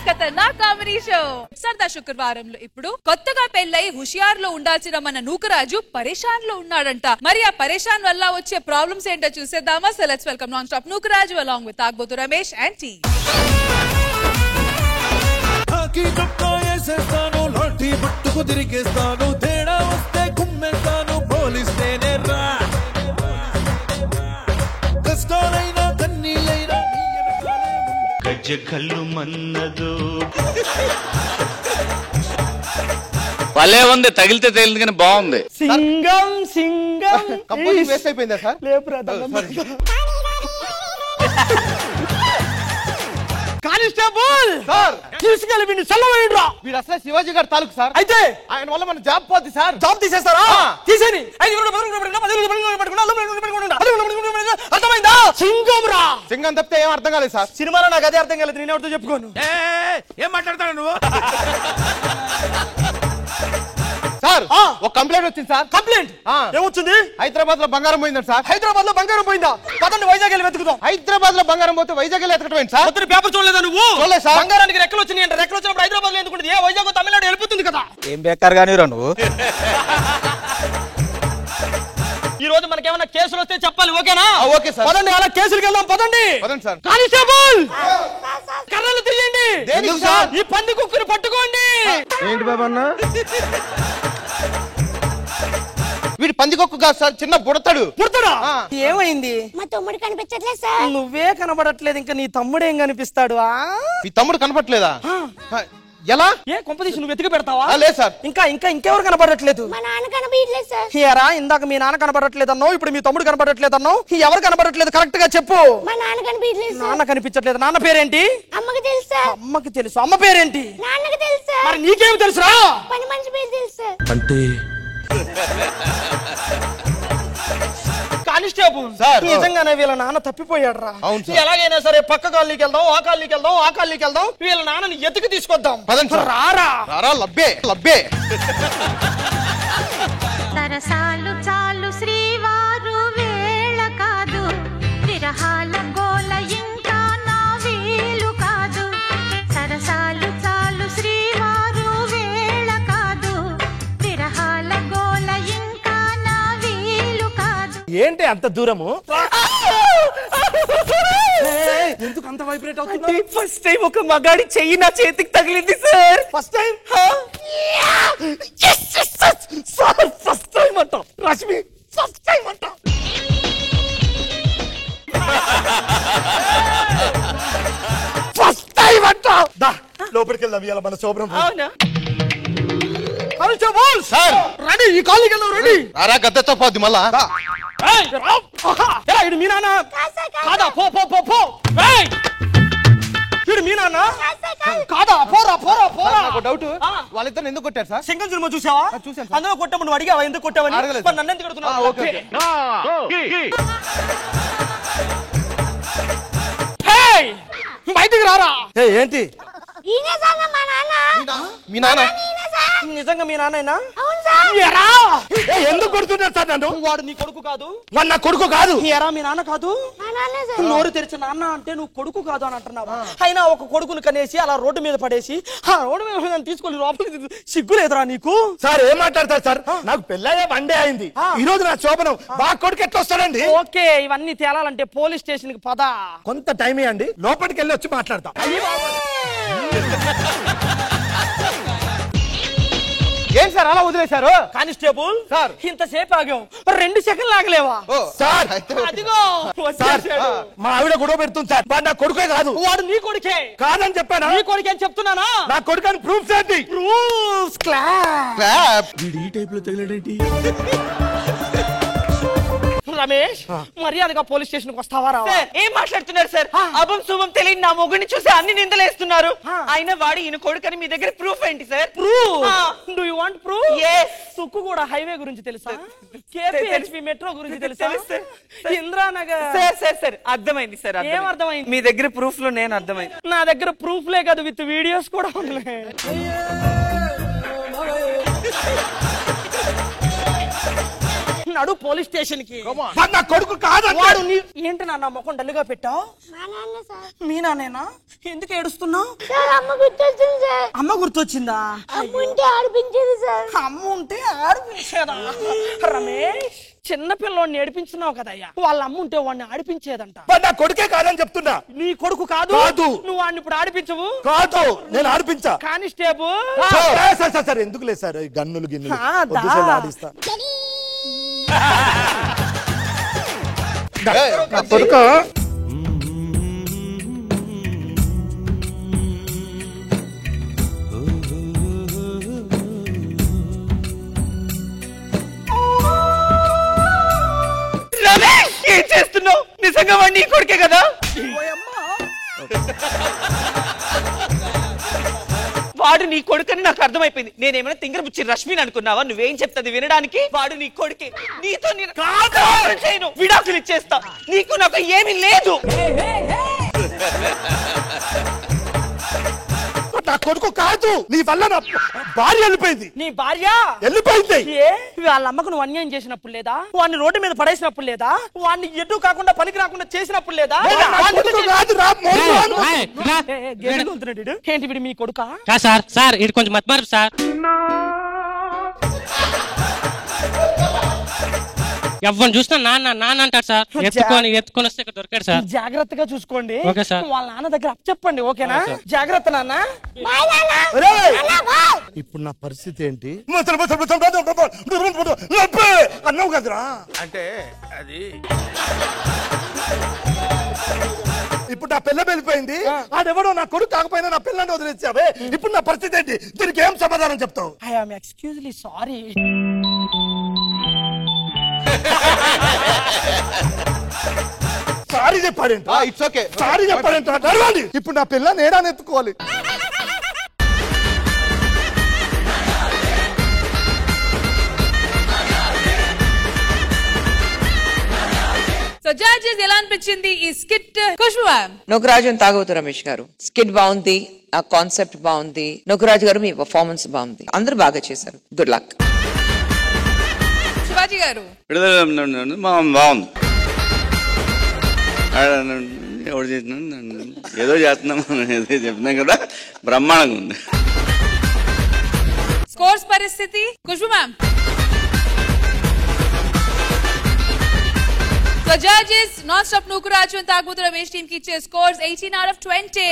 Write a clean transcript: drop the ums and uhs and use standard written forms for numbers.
ఖతర్నాక్ comedy show సరదా శుక్రవారంలో ఇప్పుడు కొత్తగా పెళ్ళై హుషియార్ లో ఉండాల్సిన మన నూకరాజు పరేషాన్ లో ఉన్నాడంట. మరి ఆ పరేషాన్ వల్ల వచ్చే ప్రాబ్లమ్స్ ఏంటో చూసేద్దామా? So let's welcome non stop Nookaraju along with Tagubothu Ramesh and టీ. లాఠీ పట్టుకు తిరిగేస్తాను, తేడా వస్తే కుమ్మేస్తాను, పోలిస్తేనే రా. కష్టాలైనా కన్నీళ్ళైనా గజ్జ కళ్ళు మన్నదు. భలే ఉంది, తగిలితే తగిలింది కానీ బాగుంది. సింగం సింగం కంపోజింగ్ వేస్ట్ అయిపోయిందా సార్? కానిస్టేబుల్ సార్ తీసుకెళ్ళి వీడిని చల్లవేయండిరా. వీడు అసలు శివాజీ గారు తాలూకు సార్. అయితే ఆయన వల్ల మన జాబ్ పోద్ది సార్. జాబ్ తీసేస్తారా? తీసేని అర్థమైందా? సింగం రా. సింగం తప్పితే ఏం అర్థం కాలేదు సార్. సినిమాలో నాకు అదే అర్థం కాలేదు, నేనెవరితో చెప్పుకోను. ఏం మాట్లాడతాడు నువ్వు? సార్ ఒక కంప్లైంట్ వచ్చింది సార్. కంప్లైంట్ ఏమొచ్చింది? హైదరాబాద్ లో బంగారం పోయిందండి సార్. హైదరాబాద్ లో బంగారం పోయిందా? పదండి వైజాగ్ వెళ్ళి వెతుకుదాం. హైదరాబాద్ లో బంగారం పోతే వైజాగ్ వెళ్ళి ఎతకటం సార్. మొత్తం పేపర్ చూడలేదా నువ్వు? చూడలేదు సార్. బంగారానికి రెక్కలు వచ్చినాయి అంటే రెక్కలు వచ్చినప్పుడు హైదరాబాద్ లో ఎందుకుంటుంది? ఏ వైజాగ్ తమిళనాడు వెళ్ళిపోతుంది కదా. ఏం బేకార్ గానీ రా నువ్వు. ఈ రోజు మనకేమైనా కేసులు వస్తే చెప్పాలి, ఓకేనా? Okay sir. పదండి అలా కేసులకు వెళ్దాం, పదండి. పదండి సార్. కానిస్టేబుల్ కర్రలు తీయండి. దేనికి సార్? ఈ పంది కుక్కుని పట్టుకోండి. ఏంటి బాబన్న? వీడి పందికొక్కు కాదు సార్, చిన్న బుడతాడు. పుడతాడా? ఏమైంది? మా తమ్ముడు కనిపించట్లేదు సార్. నువ్వే కనబడట్లేదు, ఇంకా నీ తమ్ముడు ఏం కనిపిస్తాడు? మీ తమ్ముడు కనపట్లేదా? ఎలా? ఏ కొంపదీసి నువ్వు వెతికి పెడతావా? లేదు సార్. ఇంకెవరు కనబడట్లేదు? మా నాన్న కనిపించలేదు సార్. ఏరా ఇందాక మీ నాన్న కనబడట్లేదు అన్నావు, ఇప్పుడు మీ తమ్ముడు కనబడట్లేదు అన్నావు. ఎవరు కనబడట్లేదు కరెక్ట్ గా చెప్పు. మా నాన్న కనిపించలేదు. నాన్న కనిపించట్లేదు. నాన్న పేరేంటి? అమ్మకి తెలుసు సార్. అమ్మకి తెలుసు. అమ్మ పేరేంటి? నాన్నకి తెలుసు సార్. మరి నీకేం తెలుసురా? పని మనిషి పేరు తెలుసు సార్. అంటే కానిస్టేబుల్ సార్ నిజంగానే వీళ్ళ నాన్న తప్పిపోయాడు రా. ఎలాగైనా సరే పక్క కాలనీకి వెళ్దాం, ఆ కాలనీకి వెళ్దాం, ఆ కాలనీకి వెళ్దాం, వీళ్ళ నాన్నని ఎత్తుకు తీసుకొద్దాం. రారా రారా లబ్బే లబ్బే. సరసాలు చాలు శ్రీవారు వేళ కాదు, విరహాల గోల ఇంకా నా వీలు కాదు. సరసాలు చాలు శ్రీవారు వేళ కాదు, విరహాల గోల ఇంకా నా వీలు కాదు. ఏంటి అంత దూరము? ఎందుకు అంత వైబ్రేట్ అవుతుంది? ఫస్ట్ టైం ఒక మగాడి చెయ్యి నా చేతికి తగిలింది sir. First time sir. First time అంట రష్మి, ఫస్ట్ టైం అంట. ఫస్ట్ టైం అంట. లోపలికి వెళ్దాం, ఇవాళ మన శోభనం. అవునా సార్? రెడీ, ఈ కాలనీకి వెళ్దాం. రెడీ రారా గద్దెతో పోద్ది మళ్ళా. ఇది మీ నాన్న కాదా? పో పో పో పో. ఇది మీ నాన్న కాదా? పోరా పోరా పోరా. డౌట్, వాళ్ళిద్దరు ఎందుకు కొట్టారు సార్? సింగం సినిమా చూసావా? చూసాను. అందులో కొట్టమని నువ్వు అడిగావా? ఎందుకు కొట్టావని? అడగలేదు. నన్ను ఎందుకు కొడుతున్నావు? బయటికి రారా. ఏంటి? ఈయనే సార్ మా నాన్న. మీ నాన్న నిజంగా మీ నాన్నైనా? అవును సార్. ఎందుకు కొడుతున్నా సార్ నన్ను? వాడు నీ కొడుకు కాదు. వాడు నా కొడుకు కాదు. ఎరా మీ నాన్న కాదు? మా నాన్నే సార్. నోరు తెరిచి నాన్న అంటే నువ్వు కొడుకు కాదు అని అంటున్నావా? అయినా ఒక కొడుకుని కనేసి అలా రోడ్డు మీద పడేసి ఆ రోడ్డు మీద తీసుకొని లోపలికి సిగ్గు లేదురా నీకు? సార్ ఏం మాట్లాడతారు సార్? నాకు పెళ్ళయ్యే వన్డే అయింది, ఈ రోజు నా శోభనం. బాగా కొడుకు ఎట్లా వస్తాడండి? ఓకే, ఇవన్నీ తేలాలంటే పోలీస్ స్టేషన్ కి పద. కొంత టైం ఇవ్వండి, లోపలికి వెళ్ళి వచ్చి మాట్లాడతాం. ఏం సార్ అలా వదిలేశారు? కానిస్టేబుల్ సార్ ఇంతసేపు ఆగాం, 2 సెకండ్లు ఆగలేవా? సార్ అదిగో సార్ మా ఆవిడ గొడవ పెడుతుంది సార్. వాడు నా కొడుకే కాదు. వాడు నీ కొడుకే కాదని చెప్పానా? నీ కొడుకే అని చెప్తున్నానా? నా కొడుకు అని ప్రూఫ్స్ ఏంటి? Proofs clap. ఈ టైప్ లో తగిలాడేంటి? రమేష్ మర్యాదగా పోలీస్ స్టేషన్ కి వస్తావా? ఏం మాట్లాడుతున్నారు సార్? అభం శుభం తెలియని నా మొగుడిని చూసి అన్ని నిందలేస్తున్నారు. అయినా వాడు ఈయన కొడుకని మీ దగ్గర ప్రూఫ్ ఏంటి sir? Proof? Do you want proof? yes. Tukkuguda highway గురించి తెలుసా? కేపీహెచ్పీ మెట్రో గురించి తెలుసా? ఇంద్రానగర్. సార్ అర్థమైంది సార్. ఏం అర్థమైంది? మీ దగ్గర ప్రూఫ్ లో నేను అర్థమైంది. నా దగ్గర ప్రూఫ్లే కాదు, విత్ వీడియోస్ కూడా ఉన్నాయి. నడు పోలీస్ స్టేషన్ కి. వాడు నా కొడుకు కాదంటే వాడు ఏంటి నాన్న ముఖం డల్లుగా పెట్టావు? మా నాన్న సార్. మీ నాన్నేనా? ఎందుకు ఏడుస్తున్నావు? సార్ అమ్మ గుర్తొచ్చింది సార్. అమ్మ గుర్తొచ్చిందా? అమ్మ ఉంటే ఆడిపించేది సార్. అమ్మ ఉంటే ఆడిపించేదా? రమేష్, చిన్న పిల్లోడిని ఏడిపించున్నావు కదయ్యా, వాళ్ళ అమ్మ ఉంటే వాడిని ఆడిపించేదంట. వాడు నా కొడుకే కాదని చెప్తున్నా. నీ కొడుకు కాదు. కాదు. నువ్వు వాడిని ఇప్పుడు ఆడిపించవు. కాదు, నేను ఆడిపించా. కానిస్టేబుల్ సార్ ఎందుకు లేదు సార్ గన్నులు గిన్నులు ఆ, దా. వద్దు సార్, ఆడిస్తా. నా కొడుకు రమేష్, ఏం చేస్తున్నావు? నిజంగా వాడు నీ కొడుకే కదా? వాడు నీ కొడుకని నాకు అర్థమైపోయింది. నేనేమైనా తింగరబుచ్చి రష్మిని అనుకున్నావా? నువ్వేం చెప్తాది వినడానికి? వాడు నీ కొడుకే. నీతో నేను కాపురం చేయను, విడాకులు ఇచ్చేస్తా. నీకు నాకు ఏమీ లేదు. నా కొడుకు కాదు, నీ వల్ల నా భార్య వెళ్ళిపోయింది. నీ భార్య వెళ్ళిపోయింది. ఏ వాళ్ళ అమ్మకు నువ్వు అన్యాయం చేసినప్పుడు లేదా? వాడిని రోడ్డు మీద పడేసినప్పుడు లేదా? వాడిని ఎటు కాకుండా పనికి రాకుండా చేసినప్పుడు లేదా? నా కొడుకు కాదు, రా మోరు అను. ఏంటి వీడు మీ కొడుకా? సార్ సార్ ఇది కొంచెం మతమారు సార్. ఎవరిని చూసినా నాన్న నాన్న అంటారు సార్. ఎత్తుకొని వస్తే ఇక్కడ దొరికాడు సార్. జాగ్రత్తగా చూసుకోండి. Okay sir. వాళ్ళ నాన్న దగ్గర చెప్పండి. ఓకేనా? జాగ్రత్త నాన్న. ఇప్పుడు నా పరిస్థితి ఏంటి? అన్నావు కదరా. అంటే అది ఇప్పుడు నా పిల్ల వెళ్ళిపోయింది. ఆడెవడో నా కొడుకు కాకపోయినా నా పిల్లని వదిలేసావే. ఇప్పుడు నా పరిస్థితి ఏంటి? దీనికి ఏం సమాధానం చెప్తావు? I am extremely sorry. Sorry చెప్పాడేంట? It's okay. సారీ చెప్పాడేంట? నడవండి. ఇప్పుడు నా పిల్ల నేడాన్ని ఎత్తుకోవాలి. సో జడ్జెస్ ఎలా అనిపించింది ఈ స్కిట్? ఖుష్బూ మ్యామ్. నూకరాజు అని తాగవుతు రమేష్ గారు, స్కిట్ బాగుంది, ఆ కాన్సెప్ట్ బాగుంది. నూకరాజు గారు మీ పర్ఫార్మెన్స్ బాగుంది, అందరూ బాగా చేశారు. Good luck. శివాజీ గారు విడుదల బాగుంది. ఎవరు చేసిన ఏదో చేస్తున్నాం, ఏదో చెప్తున్నాం కదా, బ్రహ్మాండంగా ఉంది. స్కోర్స్ పరిస్థితి Khushbu ma'am. So judges, non-stop Nukuraju and Tagbutu Ramesh team ki iche scores 18 out of 20.